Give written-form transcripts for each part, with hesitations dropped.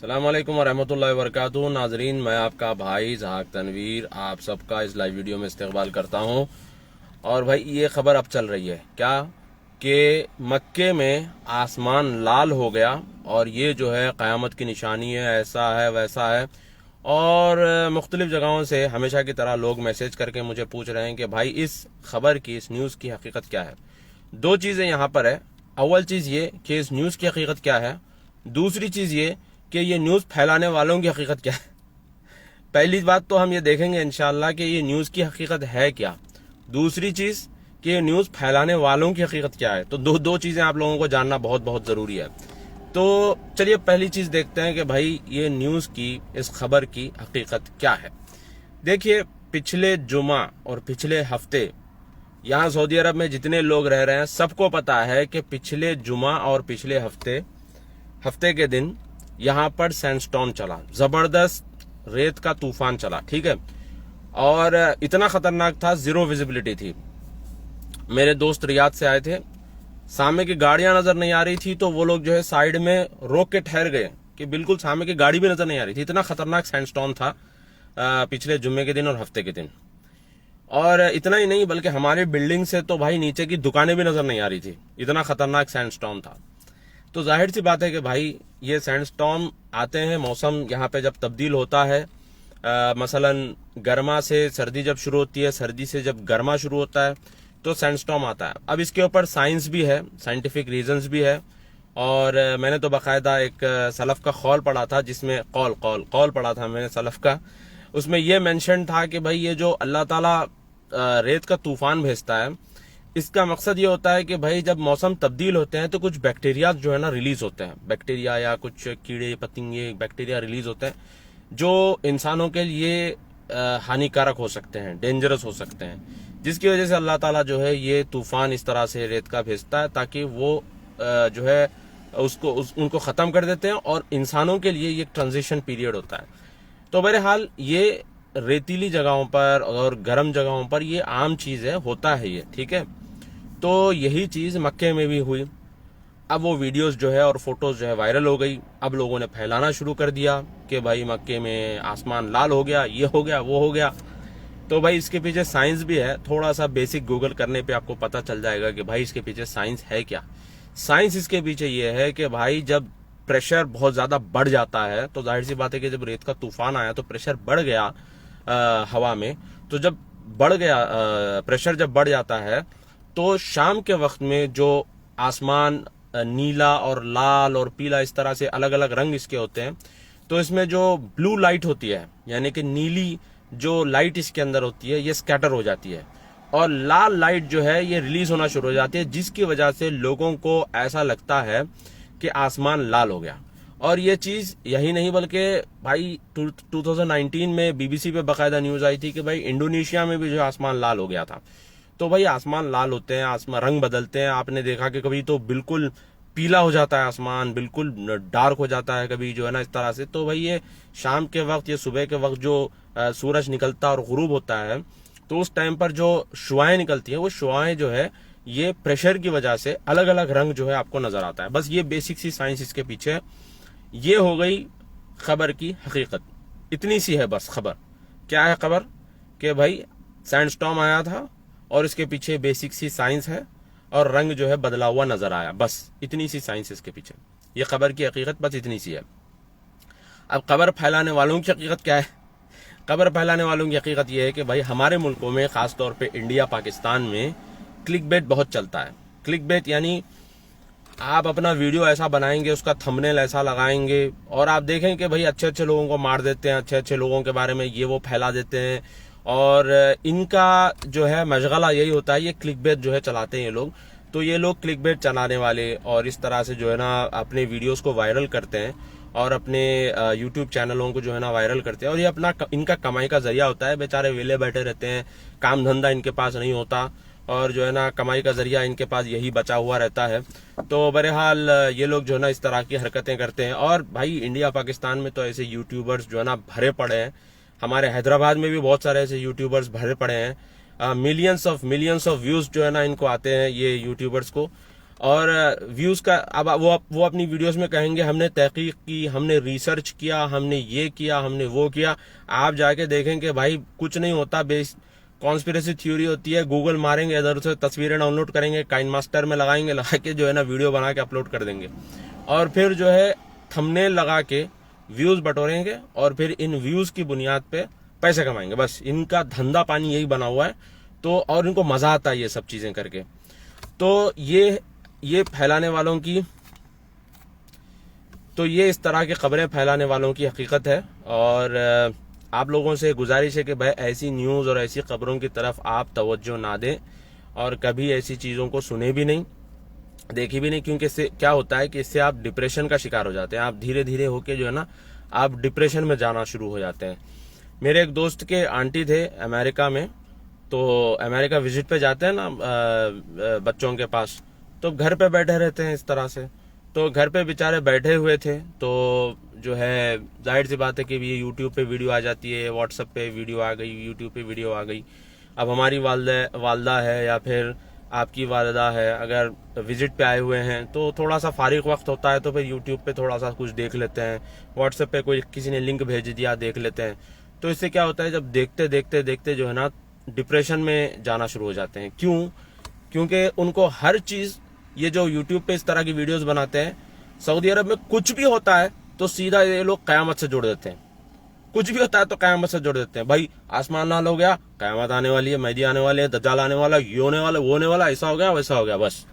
अस्सलाम वालेकुम वरहमतुल्लाहि वबरकातुहू। नाजरीन, मैं आपका भाई जहाक तनवीर आप सबका इस लाइव वीडियो में इस्तकबाल करता हूं। और भाई ये खबर अब चल रही है क्या कि मक्के में आसमान लाल हो गया और ये जो है क़यामत की निशानी है, ऐसा है वैसा है। और मुख्तलिफ जगहों से हमेशा की तरह लोग मैसेज करके मुझे पूछ रहे हैं कि भाई इस खबर की, इस न्यूज़ की हकीकत क्या है। दो चीज़ें यहाँ पर है। अव्वल चीज़ ये कि इस न्यूज़ की हकीकत क्या है, दूसरी चीज़ ये कि ये न्यूज़ फैलाने वालों की हकीकत क्या है। पहली बात तो हम ये देखेंगे इंशाअल्लाह कि ये न्यूज़ की हकीकत है क्या। दूसरी चीज़ कि ये न्यूज़ फैलाने वालों की हकीकत क्या है। तो दो चीज़ें आप लोगों को जानना बहुत बहुत ज़रूरी है। तो चलिए पहली चीज़ देखते हैं कि भाई ये न्यूज़ की, इस खबर की हकीकत क्या है। देखिए, पिछले जुमा और पिछले हफ्ते यहाँ सऊदी अरब में जितने लोग रह रहे हैं सबको पता है कि पिछले जुमा और पिछले हफ्ते के दिन यहाँ पर सैंडस्टॉर्म चला, जबरदस्त रेत का तूफान चला, ठीक है। और इतना खतरनाक था, जीरो विजिबिलिटी थी। मेरे दोस्त रियाद से आए थे, सामने की गाड़ियां नजर नहीं आ रही थी, तो वो लोग जो है साइड में रोक के ठहर गए कि बिल्कुल सामने की गाड़ी भी नजर नहीं आ रही थी। इतना खतरनाक सैंडस्टॉर्म था पिछले जुम्मे के दिन और हफ्ते के दिन। और इतना ही नहीं बल्कि हमारी बिल्डिंग से तो भाई नीचे की दुकानें भी नजर नहीं आ रही थी, इतना खतरनाक सैंडस्टॉर्म था। तो जाहिर सी बात है कि भाई ये सैंडस्टॉर्म आते हैं, मौसम यहाँ पे जब तब्दील होता है, मसलन गर्मा से सर्दी जब शुरू होती है, सर्दी से जब गर्मा शुरू होता है तो सैंडस्टॉर्म आता है। अब इसके ऊपर साइंस भी है, साइंटिफिक रीजंस भी है। और मैंने तो बाकायदा एक सलफ का कौल पढ़ा था, जिसमें कौल पढ़ा था मैंने सलफ का। उसमें यह मेंशन था कि भाई ये जो अल्लाह ताला रेत का तूफान भेजता है, इसका मकसद ये होता है कि भाई जब मौसम तब्दील होते हैं तो कुछ बैक्टीरिया जो है ना रिलीज होते हैं, बैक्टीरिया या कुछ कीड़े पतंगे बैक्टीरिया रिलीज होते हैं जो इंसानों के लिए हानिकारक हो सकते हैं, डेंजरस हो सकते हैं, जिसकी वजह से अल्लाह ताला जो है ये तूफान इस तरह से रेत का भेजता है ताकि वो जो है उनको खत्म कर देते हैं और इंसानों के लिए ये ट्रांजिशन पीरियड होता है। तो बहरहाल ये रेतीली जगहों पर और गर्म जगहों पर ये आम चीज है, होता है ये, ठीक है। तो यही चीज मक्के में भी हुई। अब वो वीडियोस जो है और फोटोज जो है वायरल हो गई। अब लोगों ने फैलाना शुरू कर दिया कि भाई मक्के में आसमान लाल हो गया, ये हो गया, वो हो गया। तो भाई इसके पीछे साइंस भी है। थोड़ा सा बेसिक गूगल करने पे आपको पता चल जाएगा कि भाई इसके पीछे साइंस है क्या। साइंस इसके पीछे ये है कि भाई जब प्रेशर बहुत ज्यादा बढ़ जाता है तो जाहिर सी बात है कि जब रेत का तूफान आया तो प्रेशर बढ़ गया हवा में। तो जब बढ़ गया प्रेशर, जब बढ़ जाता है तो शाम के वक्त में जो आसमान नीला और लाल और पीला, इस तरह से अलग अलग रंग इसके होते हैं। तो इसमें जो ब्लू लाइट होती है, यानी कि नीली जो लाइट इसके अंदर होती है, ये स्कैटर हो जाती है और लाल लाइट जो है ये रिलीज होना शुरू हो जाती है, जिसकी वजह से लोगों को ऐसा लगता है कि आसमान लाल हो गया। और ये चीज यही नहीं बल्कि भाई 2019 में बीबीसी पे बाकायदा न्यूज आई थी कि भाई इंडोनेशिया में भी जो आसमान लाल हो गया था। तो भाई आसमान लाल होते हैं, आसमान रंग बदलते हैं। आपने देखा कि कभी तो बिल्कुल पीला हो जाता है आसमान, बिल्कुल डार्क हो जाता है कभी, जो है ना, इस तरह से। तो भाई ये शाम के वक्त, ये सुबह के वक्त जो सूरज निकलता और गुरूब होता है तो उस टाइम पर जो शुआएं निकलती हैं, वो शुआएं जो है ये प्रेशर की वजह से अलग अलग रंग जो है आपको नजर आता है। बस ये बेसिक सी साइंस इसके पीछे है। ये हो गई खबर की हकीकत, इतनी सी है बस खबर। क्या है खबर? कि भाई सैंडस्टॉर्म आया था और इसके पीछे बेसिक सी साइंस है और रंग जो है बदला हुआ नजर आया, बस इतनी सी साइंस इसके पीछे। ये खबर की हकीकत बस इतनी सी है। अब खबर फैलाने वालों की हकीकत क्या है? खबर फैलाने वालों की हकीकत यह है कि भाई हमारे मुल्कों में, खासतौर पे इंडिया पाकिस्तान में, क्लिकबेट बहुत चलता है। क्लिकबेट यानी आप अपना वीडियो ऐसा बनाएंगे, उसका थंबनेल ऐसा लगाएंगे और आप देखें कि भाई अच्छे अच्छे लोगों को मार देते हैं, अच्छे अच्छे लोगों के बारे में ये वो फैला देते हैं। और इनका जो है मशगला यही होता है, ये क्लिकबेट जो है चलाते हैं ये लोग। तो ये लोग क्लिकबेट चलाने वाले और इस तरह से जो है ना अपने वीडियोस को वायरल करते हैं और अपने यूट्यूब चैनलों को जो है ना वायरल करते हैं। और ये अपना इनका कमाई का जरिया होता है। बेचारे वेले बैठे रहते हैं, काम धंधा इनके पास नहीं होता और जो है ना कमाई का जरिया इनके पास यही बचा हुआ रहता है। तो बहरहाल ये लोग जो है ना इस तरह की हरकतें करते हैं। और भाई इंडिया पाकिस्तान में तो ऐसे यूट्यूबर्स जो है ना भरे पड़े हैं। हमारे हैदराबाद में भी बहुत सारे ऐसे यूट्यूबर्स भरे पड़े हैं। मिलियंस ऑफ व्यूज जो है ना इनको आते हैं ये यूट्यूबर्स को। और व्यूज का अब वो अपनी वीडियोस में कहेंगे हमने तहकीक की, हमने रिसर्च किया, हमने ये किया, हमने वो किया। आप जाके देखेंगे भाई कुछ नहीं होता, बेस कॉन्स्पिरेसी थ्योरी होती है। गूगल मारेंगे, इधर से तस्वीरें डाउनलोड करेंगे, काइन मास्टर में लगाएंगे, लगा के जो है ना वीडियो बना के अपलोड कर देंगे और फिर जो है थंबनेल लगा के व्यूज बटोरेंगे और फिर इन व्यूज की बुनियाद पे पैसे कमाएंगे। बस इनका धंधा पानी यही बना हुआ है। तो और इनको मजा आता है ये सब चीजें करके। तो ये फैलाने वालों की, तो ये इस तरह की खबरें फैलाने वालों की हकीकत है। और आप लोगों से गुजारिश है कि भाई ऐसी न्यूज़ और ऐसी खबरों की तरफ आप तवज्जो ना दें और कभी ऐसी चीज़ों को सुने भी नहीं, देखी भी नहीं, क्योंकि इससे क्या होता है कि इससे आप डिप्रेशन का शिकार हो जाते हैं। आप धीरे धीरे होके जो है ना आप डिप्रेशन में जाना शुरू हो जाते हैं। मेरे एक दोस्त के आंटी थे अमेरिका में, तो अमेरिका विजिट पे जाते हैं ना बच्चों के पास, तो घर पे बैठे रहते हैं इस तरह से। तो घर पे बेचारे बैठे हुए थे, तो जो है जाहिर सी बात है कि ये यूट्यूब पे वीडियो आ जाती है, व्हाट्सएप पे वीडियो आ गई, यूट्यूब पे वीडियो आ गई। अब हमारी वालदा है या फिर आपकी वालदा है, अगर विजिट पे आए हुए हैं तो थोड़ा सा फारिग वक्त होता है तो फिर यूट्यूब पे थोड़ा सा कुछ देख लेते हैं, व्हाट्सएप पे कोई किसी ने लिंक भेज दिया देख लेते हैं। तो इससे क्या होता है, जब देखते देखते देखते जो है ना डिप्रेशन में जाना शुरू हो जाते हैं। क्यों? क्योंकि उनको हर चीज, ये जो यूट्यूब पे इस तरह की वीडियोस बनाते हैं, सऊदी अरब में कुछ भी होता है तो सीधा ये लोग कयामत से जोड़ देते हैं। कुछ भी होता है तो कयामत से जोड़ देते हैं। भाई आसमान नाल हो गया, कयामत आने वाली है, मेहदी आने वाले, दज्जाल आने वाला, ये होने वाला, वो होने वाला, ऐसा हो गया, वैसा हो गया। बस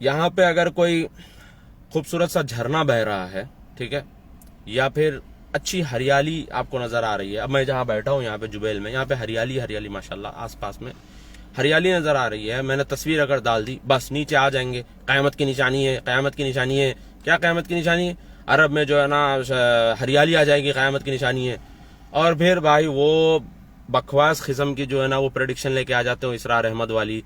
यहाँ पे अगर कोई खूबसूरत सा झरना बह रहा है, ठीक है, या फिर अच्छी हरियाली आपको नजर आ रही है, अब मैं जहाँ बैठा हूँ यहाँ पे जुबैल में, यहाँ पे हरियाली हरियाली माशाल्लाह, आसपास में हरियाली नजर आ रही है, मैंने तस्वीर अगर डाल दी, बस नीचे आ जाएंगे कयामत की निशानी है, कयामत की निशानी है। क्या कयामत की निशानी है? अरब में जो है ना हरियाली आ जाएगी, कयामत की निशानी है। और फिर भाई वो बकवास किस्म की जो है ना वो प्रेडिक्शन लेके आ जाते हो, इसरार अहमद वाली।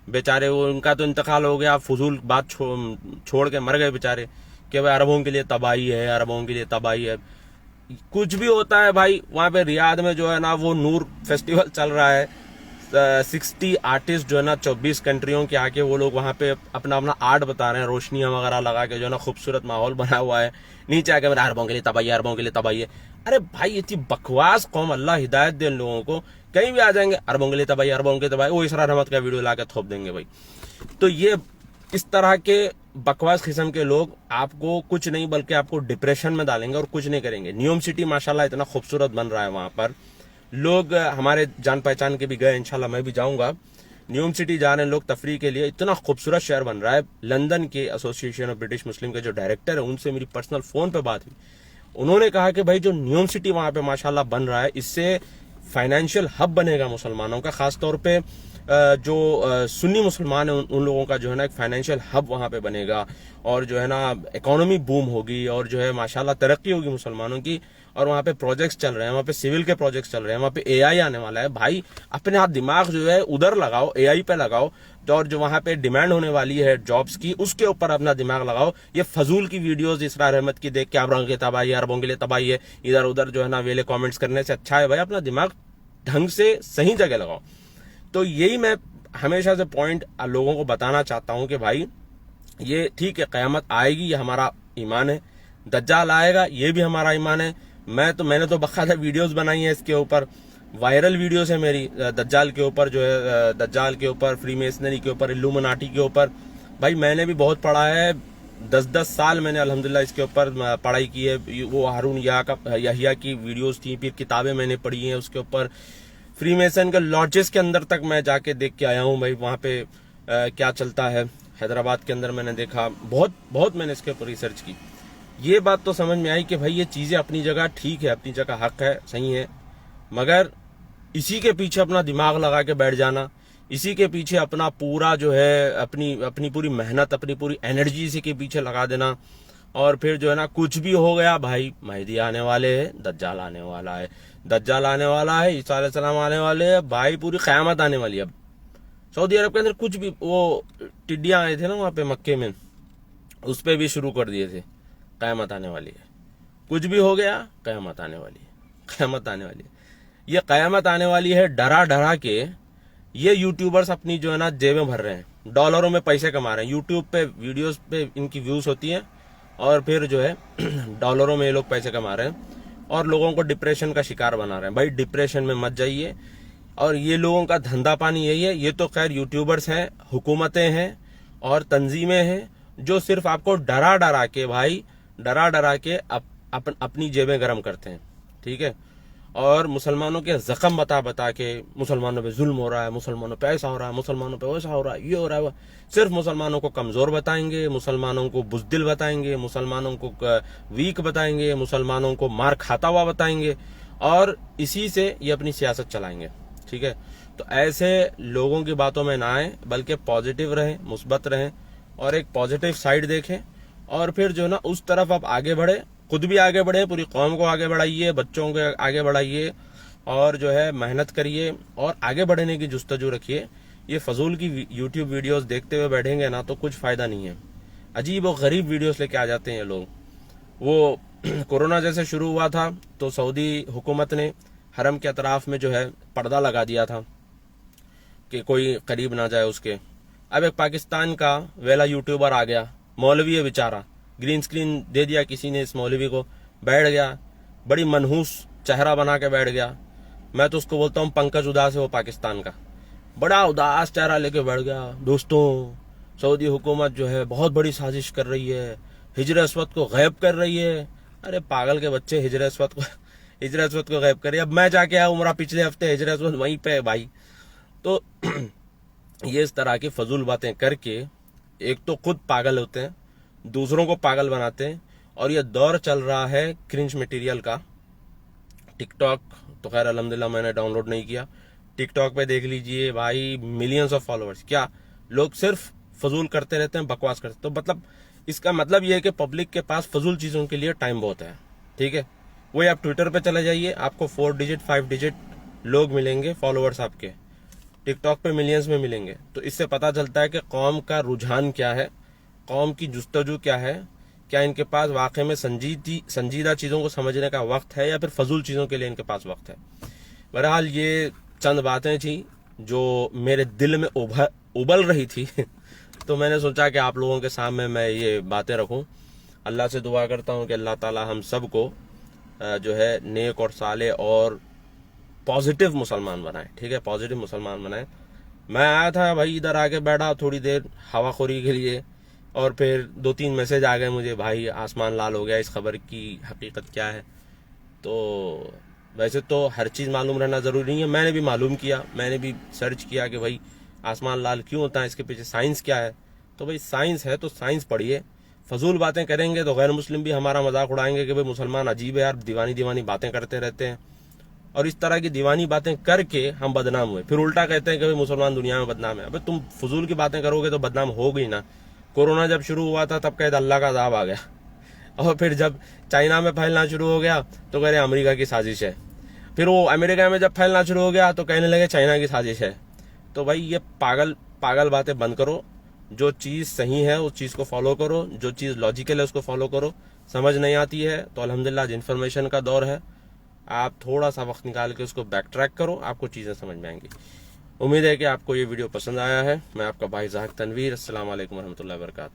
बेचारे वो उनका तो इंतकाल हो गया, फजूल बात छोड़ के मर गए बेचारे कि भाई अरबों के लिए तबाही है, अरबों के लिए तबाही है। कुछ भी होता है भाई, वहां पे रियाद में जो है ना वो नूर फेस्टिवल चल रहा है, 60 आर्टिस्ट जो है ना 24 कंट्रियों के आके वो लोग वहां पे अपना अपना आर्ट बता रहे हैं, रोशनियां वगैरह लगा के जो है ना खूबसूरत माहौल बना हुआ है। नीचे आके मेरे अरबों के लिए तबाही, अरबों के लिए तबाही है। अरे भाई इतनी बकवास कौम, अल्लाह हिदायत दे लोगों को। कहीं भी आ जाएंगे अरबों के लिए तबाही, अरबों के तबाही, वो इसरार अहमद का वीडियो ला के थोप देंगे भाई। तो ये इस तरह के बकवास किस्म के लोग आपको कुछ नहीं बल्कि आपको डिप्रेशन में डालेंगे और कुछ नहीं करेंगे। न्यूयॉर्क सिटी माशाल्लाह इतना खूबसूरत बन रहा है, वहां पर लोग हमारे जान पहचान के भी गए, इंशाल्लाह मैं भी जाऊंगा। न्यूयॉर्क सिटी जा रहे हैं लोग तफरी के लिए, इतना खूबसूरत शहर बन रहा है। लंदन के एसोसिएशन ऑफ ब्रिटिश मुस्लिम के जो डायरेक्टर है उनसे मेरी पर्सनल फोन पे बात हुई, उन्होंने कहा कि भाई जो न्यूयॉर्क सिटी वहां पे माशाल्लाह बन रहा है, इससे फाइनेंशियल हब बनेगा मुसलमानों का, खासतौर पे जो सुन्नी मुसलमान है उन लोगों का जो है ना एक फाइनेंशियल हब वहां पे बनेगा और जो है ना इकोनॉमी बूम होगी और जो है माशाल्लाह तरक्की होगी मुसलमानों की। और वहां पे प्रोजेक्ट्स चल रहे हैं, वहां पे सिविल के प्रोजेक्ट्स चल रहे हैं, वहां पे एआई आने वाला है। भाई अपने हाथ दिमाग जो है उधर लगाओ, एआई पे लगाओ, और जो वहां पे डिमांड होने वाली है जॉब्स की उसके ऊपर अपना दिमाग लगाओ। ये फजूल की वीडियोस इसरार अहमद की देख के अरबों की तबाही है, अरबों के लिए तबाही है, इधर उधर जो है ना वेले कॉमेंट्स करने से अच्छा है भाई अपना दिमाग ढंग से सही जगह लगाओ। तो यही मैं हमेशा से पॉइंट लोगों को बताना चाहता हूं कि भाई ये ठीक है, कयामत आएगी, ये हमारा ईमान है, दज्जाल आएगा, ये भी हमारा ईमान है। मैंने तो बकायदा वीडियोस बनाई है इसके ऊपर, वायरल वीडियोस है मेरी दज्जाल के ऊपर, जो है दज्जाल के ऊपर, फ्रीमेसनरी के ऊपर, इल्यूमिनाटी के ऊपर। भाई मैंने भी बहुत पढ़ा है, 10 साल मैंने अल्हम्दुलिल्लाह इसके ऊपर पढ़ाई की है। वो हारून यहिया की वीडियोस थी, फिर किताबें मैंने पढ़ी हैं उसके ऊपर। फ्रीमेसन के लॉजेस के अंदर तक मैं जाके देख के आया हूँ भाई, वहां पे क्या चलता है। हैदराबाद के अंदर मैंने देखा, बहुत मैंने इसके ऊपर रिसर्च की। ये बात तो समझ में आई कि भाई ये चीजें अपनी जगह ठीक है, अपनी जगह हक है, सही है, मगर इसी के पीछे अपना दिमाग लगा के बैठ जाना, इसी के पीछे अपना पूरा जो है अपनी पूरी मेहनत, अपनी पूरी एनर्जी इसी के पीछे लगा देना, और फिर जो है ना कुछ भी हो गया भाई, मेहदी आने वाले है, दज्जाल आने वाला है, दज्जाल आने वाला है, ईसा अलैहिस्सलाम आने वाले है, भाई पूरी क़यामत आने वाली है। अब सऊदी अरब के अंदर कुछ भी, वो टिड्डियां आए थे ना वहां पे मक्के में, उस पर भी शुरू कर दिए थे क़यामत आने वाली है, कुछ भी हो गया क़यामत आने वाली है, क़यामत आने वाली है। ये क़यामत आने वाली है डरा डरा के ये यूट्यूबर्स अपनी जो है ना जेबें भर रहे हैं। डॉलरों में पैसे कमा रहे हैं। यूट्यूब पे वीडियोस पे इनकी व्यूज होती हैं और फिर जो है डॉलरों में ये लोग पैसे कमा रहे हैं और लोगों को डिप्रेशन का शिकार बना रहे हैं। भाई डिप्रेशन में मत जाइए। और ये लोगों का धंधा पानी यही है। ये तो खैर यूट्यूबर्स हैं, हुकूमतें हैं और तंजीमें हैं जो सिर्फ आपको डरा डरा के अपनी जेबें गर्म करते हैं, ठीक है। और मुसलमानों के जख्म बता बता के मुसलमानों पे जुल्म हो रहा है, मुसलमानों पे ऐसा हो रहा है, मुसलमानों पे वैसा हो रहा है, ये हो रहा है, सिर्फ मुसलमानों को कमजोर बताएंगे, मुसलमानों को बुज़दिल बताएंगे, मुसलमानों को वीक बताएंगे, मुसलमानों को मार खाता हुआ बताएंगे और इसी से ये अपनी सियासत चलाएंगे, ठीक है। तो ऐसे लोगों की बातों में ना आए, बल्कि पॉजिटिव रहें, मुस्बत रहें और एक पॉजिटिव साइड देखें और फिर जो ना उस तरफ आप आगे बढ़े, खुद भी आगे बढ़े, पूरी कौम को आगे बढ़ाइए, बच्चों को आगे बढ़ाइए और जो है मेहनत करिए और आगे बढ़ने की जुस्तजू रखिए। ये फजूल की यूट्यूब वीडियोस देखते हुए बैठेंगे ना तो कुछ फायदा नहीं है। अजीब और गरीब वीडियोस लेके आ जाते हैं लोग। वो कोरोना जैसे शुरू हुआ था तो सऊदी हुकूमत ने हरम के अतराफ में जो है पर्दा लगा दिया था कि कोई करीब ना जाए उसके। अब एक पाकिस्तान का वेला यूट्यूबर आ गया, मौलवी है बेचारा, ग्रीन स्क्रीन दे दिया किसी ने इस मौलवी को, बैठ गया, बड़ी मनहूस चेहरा बना के बैठ गया। मैं तो उसको बोलता हूँ पंकज उदास है वो पाकिस्तान का, बड़ा उदास चेहरा लेके बैठ गया। दोस्तों, सऊदी हुकूमत जो है बहुत बड़ी साजिश कर रही है, हिजर अस्वद को गायब कर रही है। अरे पागल के बच्चे, हिजर अस्वद को गायब करे। अब मैं जाके आया उमरा पिछले हफ्ते, हिजर अस्वद वहीं पे है भाई। तो ये इस तरह की फजूल बातें करके एक तो खुद पागल होते हैं, दूसरों को पागल बनाते हैं। और ये दौर चल रहा है क्रिंज मटेरियल का। टिकटॉक तो खैर अल्हम्दुलिल्लाह मैंने डाउनलोड नहीं किया। टिकटॉक पे देख लीजिए भाई, मिलियंस ऑफ फॉलोअर्स। क्या लोग सिर्फ फजूल करते रहते हैं, बकवास करते हैं। तो मतलब इसका मतलब ये है कि पब्लिक के पास फजूल चीजों के लिए टाइम बहुत है, ठीक है। वही आप ट्विटर पे चले जाइए, आपको 4 डिजिट 5 डिजिट लोग मिलेंगे फॉलोअर्स आपके। टिकटॉक पे मिलियंस में मिलेंगे। तो इससे पता चलता है कि कौम का रुझान क्या है, कौम की जुस्तजू क्या है, क्या इनके पास वाकई में संजीदा चीजों को समझने का वक्त है या फिर फजूल चीजों के लिए इनके पास वक्त है। बहरहाल ये चंद बातें थी जो मेरे दिल में उबल रही थी तो मैंने सोचा कि आप लोगों के सामने मैं ये बातें रखूं। अल्लाह से दुआ करता हूं कि अल्लाह ताला हम सबको जो है नेक और साले और पॉजिटिव मुसलमान बनाए, ठीक है, पॉजिटिव मुसलमान बनाए। मैं आया था भाई, इधर आके बैठा थोड़ी देर हवाखोरी के लिए और फिर 2-3 मैसेज आ गए मुझे, भाई आसमान लाल हो गया, इस खबर की हकीकत क्या है। तो वैसे तो हर चीज़ मालूम रहना ज़रूरी नहीं है। मैंने भी मालूम किया, मैंने भी सर्च किया कि भाई आसमान लाल क्यों होता है, इसके पीछे साइंस क्या है। तो भाई साइंस है तो साइंस पढ़िए। फजूल बातें करेंगे तो गैर मुस्लिम भी हमारा मजाक उड़ाएंगे कि भाई मुसलमान अजीब है यार, दीवानी बातें करते रहते हैं। और इस तरह की दीवानी बातें करके हम बदनाम हुए, फिर उल्टा कहते हैं कि भाई मुसलमान दुनिया में बदनाम है। अबे तुम फजूल की बातें करोगे तो बदनाम हो गई ना। कोरोना जब शुरू हुआ था तब कहते अल्लाह का अज़ाब आ गया, और फिर जब चाइना में फैलना शुरू हो गया तो कह रहे अमेरिका की साजिश है। फिर वो अमेरिका में जब फैलना शुरू हो गया तो कहने लगे चाइना की साजिश है। तो भाई ये पागल बातें बंद करो। जो चीज़ सही है उस चीज़ को फॉलो करो, जो चीज़ लॉजिकल है उसको फॉलो करो। समझ नहीं आती है तो अल्हम्दुलिल्लाह इन्फॉर्मेशन का दौर है, आप थोड़ा सा वक्त निकाल के उसको बैक ट्रैक करो, आपको चीज़ें समझ में आएंगी। उम्मीद है कि आपको ये वीडियो पसंद आया है। मैं आपका भाई ज़ाहिक तनवीर। अस्सलाम वालेकुम रहमतुल्लाहि व बरकातहू।